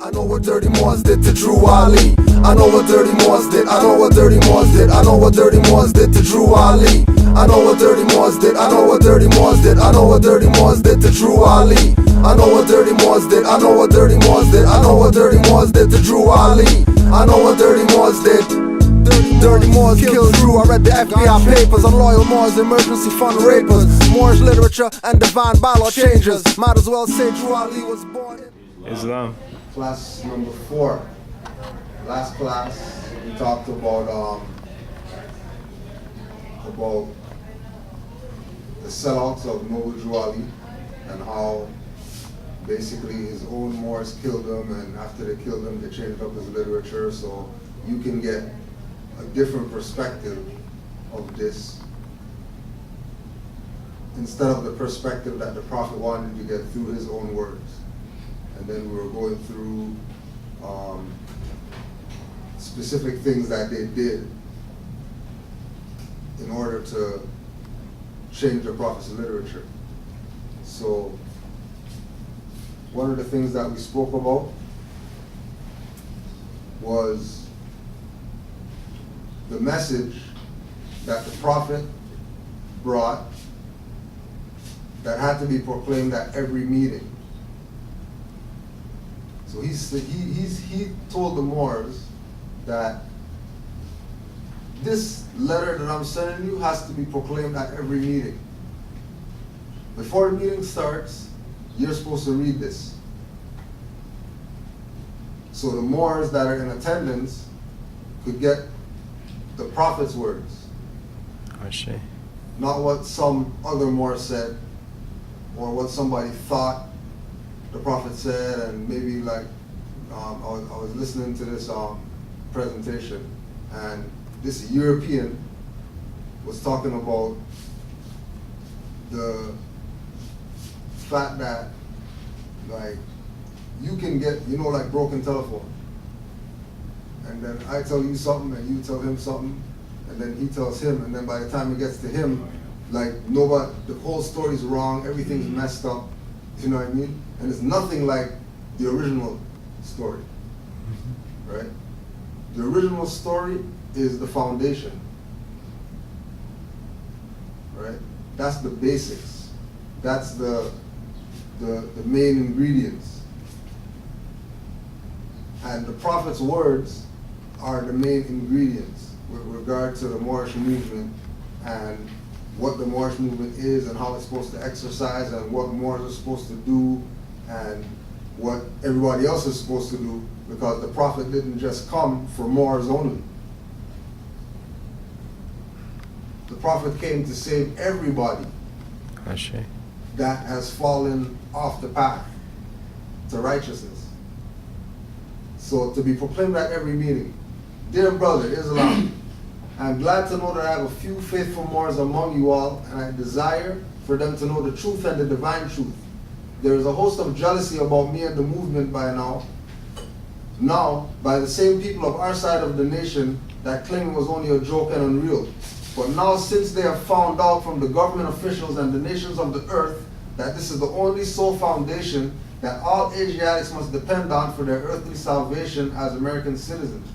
I know what dirty Moors did to Drew Ali. I know what dirty Moors did. I know what dirty Moors did. I know what dirty Moors did to Drew Ali. I know what dirty Moors did. I know what dirty Moors did. I know what dirty Moors did to Drew Ali. I know what dirty Moors did. I know what dirty Moors did. I know what dirty Moors did to Drew Ali. I know what dirty Moors did. Dirty Moors killed Drew. I read the FBI papers on loyal Moors, emergency fund rapers, Moorish literature and divine bylaw changers. Might as well say Drew Ali was born in Islam. Class number 4. Last class we talked about the sellouts of Noble Drew Ali and how basically his own Moors killed him, and after they killed him they changed up his literature so you can get a different perspective of this instead of the perspective that the Prophet wanted to get through his own words. And then we were going through specific things that they did in order to change the Prophet's literature. So one of the things that we spoke about was the message that the Prophet brought that had to be proclaimed at every meeting. So he told the Moors that this letter that I'm sending you has to be proclaimed at every meeting. Before the meeting starts, you're supposed to read this. So the Moors that are in attendance could get the Prophet's words. I see. Not what some other Moor said or what somebody thought the Prophet said, and maybe like I was listening to this presentation, and this European was talking about the fact that like you can get, like broken telephone, and then I tell you something and you tell him something, and then he tells him, and then by the time it gets to him, like nobody, the whole story's wrong, everything's messed up, you know what I mean? And it's nothing like the original story, right? The original story is the foundation, right? That's the basics. That's the main ingredients. And the Prophet's words are the main ingredients with regard to the Moorish movement and what the Moorish movement is and how it's supposed to exercise and what Moors are supposed to do and what everybody else is supposed to do, because the Prophet didn't just come for Moors only. The Prophet came to save everybody that has fallen off the path to righteousness. So to be proclaimed at every meeting. Dear brother, Islam, I am glad to know that I have a few faithful Moors among you all, and I desire for them to know the truth and the divine truth. There is a host of jealousy about me and the movement by now, by the same people of our side of the nation that claim it was only a joke and unreal. But now, since they have found out from the government officials and the nations of the earth that this is the only sole foundation that all Asiatics must depend on for their earthly salvation as American citizens,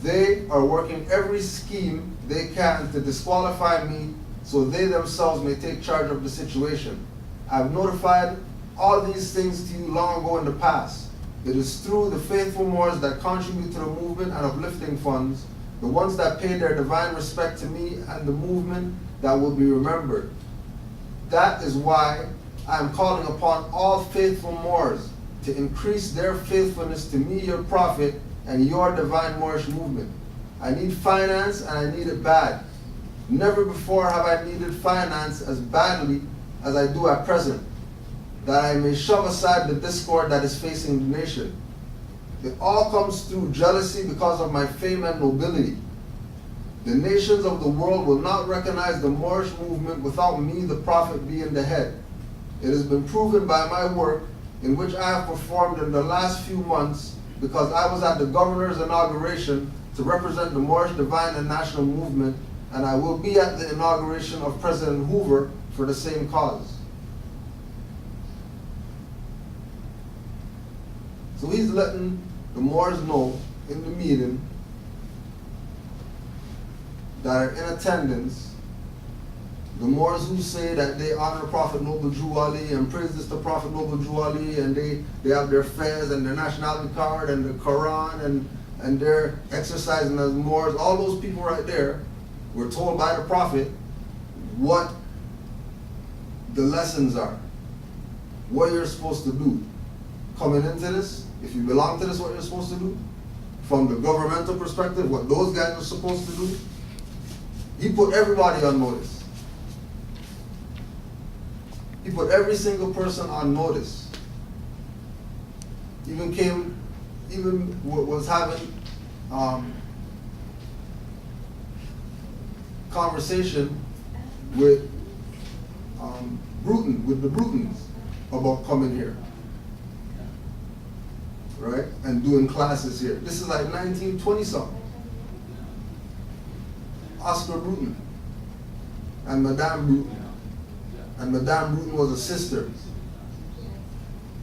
they are working every scheme they can to disqualify me so they themselves may take charge of the situation. I have notified all these things to you long ago in the past. It is through the faithful Moors that contribute to the movement and uplifting funds, the ones that pay their divine respect to me and the movement, that will be remembered. That is why I am calling upon all faithful Moors to increase their faithfulness to me, your Prophet, and your divine Moorish movement. I need finance, and I need it bad. Never before have I needed finance as badly as I do at present, that I may shove aside the discord that is facing the nation. It all comes through jealousy because of my fame and nobility. The nations of the world will not recognize the Moorish movement without me, the Prophet, being the head. It has been proven by my work, in which I have performed in the last few months, because I was at the governor's inauguration to represent the Moorish Divine and National Movement, and I will be at the inauguration of President Hoover for the same cause. So he's letting the Moors know in the meeting that are in attendance, the Moors who say that they honor Prophet Noble Drew Ali and praise this to Prophet Noble Drew Ali, and they have their fez and their nationality card and the Quran, and they're exercising as Moors. All those people right there were told by the Prophet what the lessons are, what you're supposed to do. Coming into this, if you belong to this, what you're supposed to do. From the governmental perspective, what those guys are supposed to do. He put everybody on notice. He put every single person on notice. Even was having conversation with the Brutons about coming here, right, and doing classes here. This is like 1920 something. Oscar Bruton and Madame Bruton. And Madame Bruton was a sister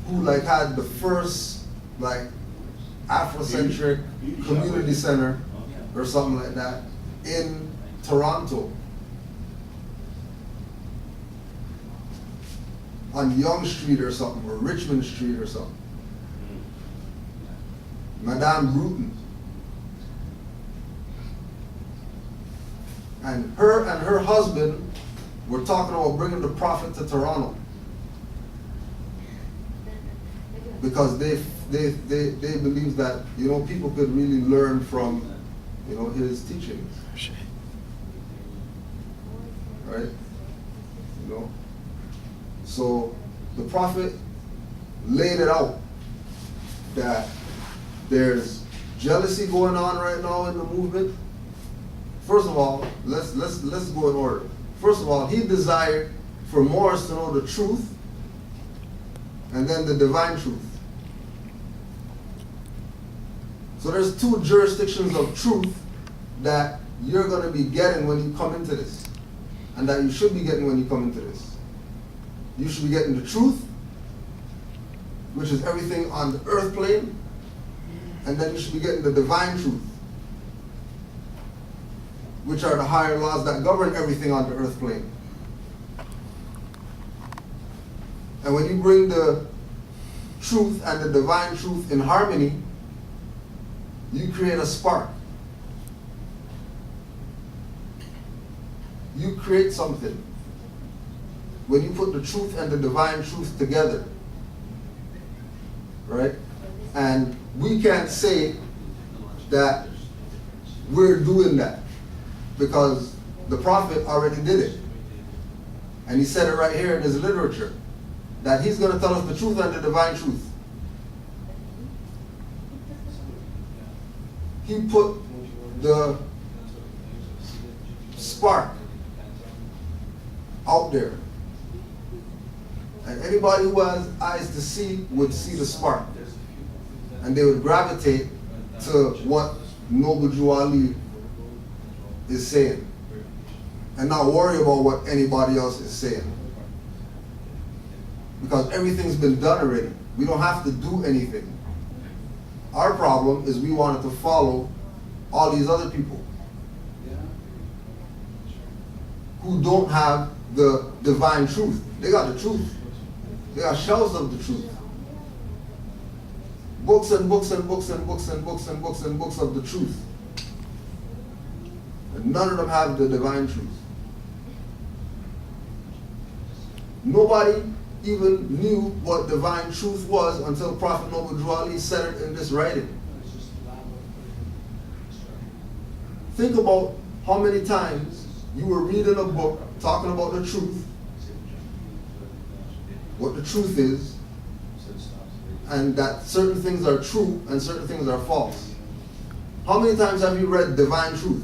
who like had the first like Afrocentric community center or something like that in Toronto. On Yonge Street or something, or Richmond Street or something. Madame Bruton. And her husband were talking about bringing the Prophet to Toronto. Because they believe that, you know, people could really learn from, you know, his teachings. Right? You know? So the Prophet laid it out that there's jealousy going on right now in the movement. First of all, let's go in order. First of all, he desired for Moors to know the truth and then the divine truth. So there's two jurisdictions of truth that you're going to be getting when you come into this, and that you should be getting when you come into this. You should be getting the truth, which is everything on the earth plane, and then you should be getting the divine truth, which are the higher laws that govern everything on the earth plane. And when you bring the truth and the divine truth in harmony, you create a spark. You create something. When you put the truth and the divine truth together, right? And we can't say that we're doing that, because the Prophet already did it. And he said it right here in his literature, that he's going to tell us the truth and the divine truth. He put the spark out there. And anybody who has eyes to see would see the spark. And they would gravitate to what Noble Drew Ali is saying, and not worry about what anybody else is saying, because everything's been done already. We don't have to do anything. Our problem is we wanted to follow all these other people who don't have the divine truth. They got the truth. They got shelves of the truth. Books and books and books and books and books and books and books of the truth. And none of them have the divine truth. Nobody even knew what divine truth was until Prophet Noble Drew Ali said it in this writing. Think about how many times you were reading a book talking about the truth, what the truth is, and that certain things are true and certain things are false. How many times have you read divine truth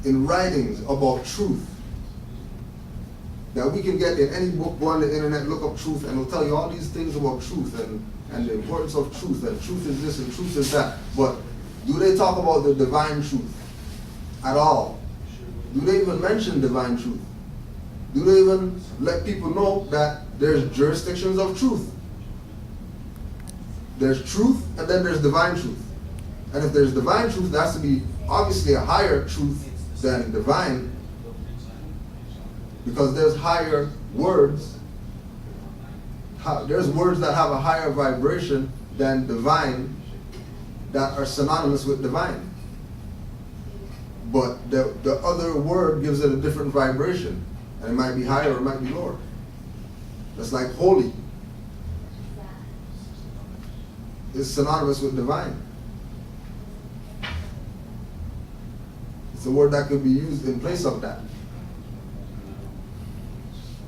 in writings about truth that we can get in any book? Go on the internet, look up truth, and it'll tell you all these things about truth and the importance of truth, and truth is this and truth is that. But do they talk about the divine truth at all? Do they even mention divine truth? Do they even let people know that there's jurisdictions of truth? there's truth and then there's divine truth. And if there's divine truth, there has to be obviously a higher truth than divine, because there's higher words. There's words that have a higher vibration than divine that are synonymous with divine. But the other word gives it a different vibration. And it might be higher or it might be lower. That's like holy. It's synonymous with divine. It's a word that could be used in place of that.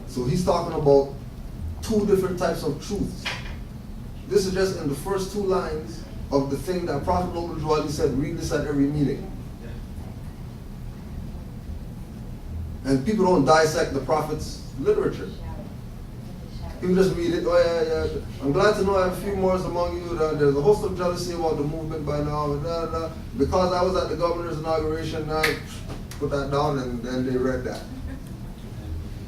So he's talking about two different types of truths. This is just in the first two lines of the thing that Prophet Noble Drew Ali said, read this at every meeting. And people don't dissect the Prophet's literature. People just read it. Oh yeah. I'm glad to know I have a few Moors among you. There's a host of jealousy about the movement by now. Because I was at the governor's inauguration, I put that down, and then they read that.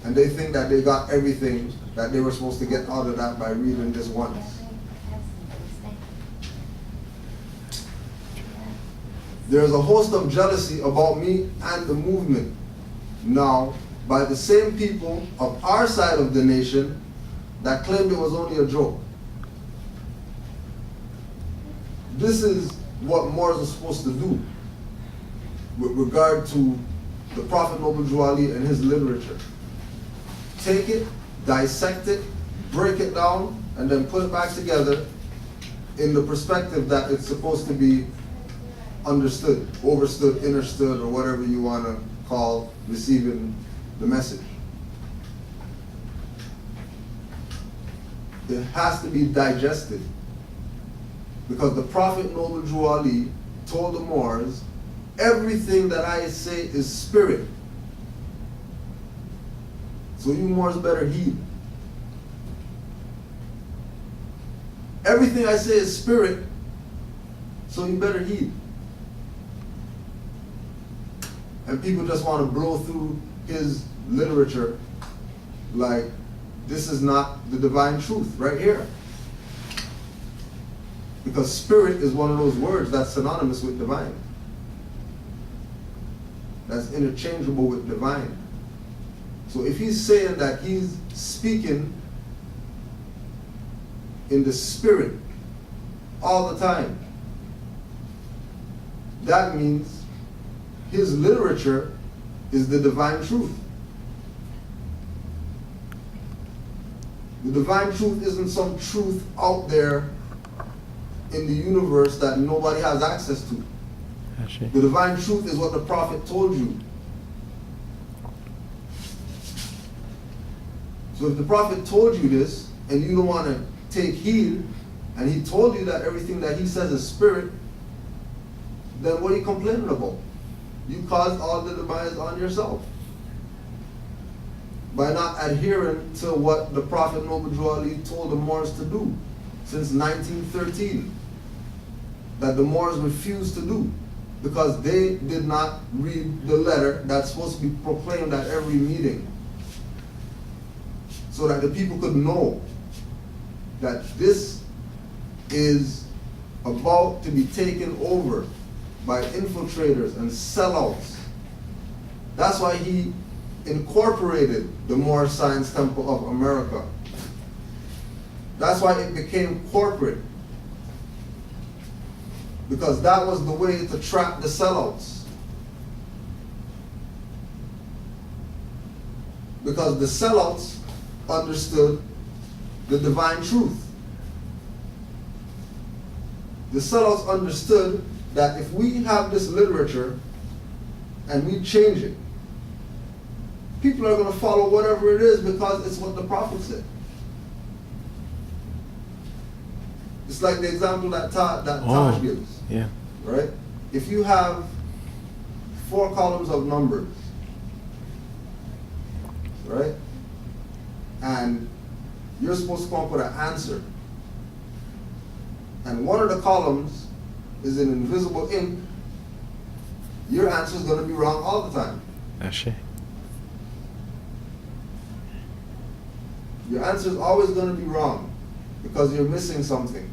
And they think that they got everything that they were supposed to get out of that by reading this once. There's a host of jealousy about me and the movement now by the same people of our side of the nation that claimed it was only a joke. This is what Moors are supposed to do with regard to the Prophet Noble Drew Ali and his literature. Take it, dissect it, break it down, and then put it back together in the perspective that it's supposed to be understood, overstood, understood, or whatever you want to call receiving the message. It has to be digested, because the Prophet Noble Drew Ali told the Moors, everything that I say is spirit. So you Moors better heed. Everything I say is spirit, so you better heed. And people just want to blow through his literature like this is not the divine truth right here. Because spirit is one of those words that's synonymous with divine. That's interchangeable with divine. So if he's saying that he's speaking in the spirit all the time, that means his literature is the divine truth. The divine truth isn't some truth out there in the universe that nobody has access to. The divine truth is what the Prophet told you. So if the Prophet told you this and you don't want to take heed, and he told you that everything that he says is spirit, then what are you complaining about? You caused all the demise on yourself by not adhering to what the Prophet Noble Drew Ali told the Moors to do since 1913, that the Moors refused to do because they did not read the letter that's supposed to be proclaimed at every meeting, so that the people could know that this is about to be taken over by infiltrators and sellouts. That's why he incorporated the Moor Science Temple of America. That's why it became corporate. Because that was the way to trap the sellouts. Because the sellouts understood the divine truth. The sellouts understood that if we have this literature and we change it, people are going to follow whatever it is because it's what the Prophet said. It's like the example that Taj gives. Yeah. Right? If you have 4 columns of numbers, right? And you're supposed to come up with an answer. And one of the columns is in invisible ink, your answer is going to be wrong all the time. Ashe. Your answer is always going to be wrong because you're missing something.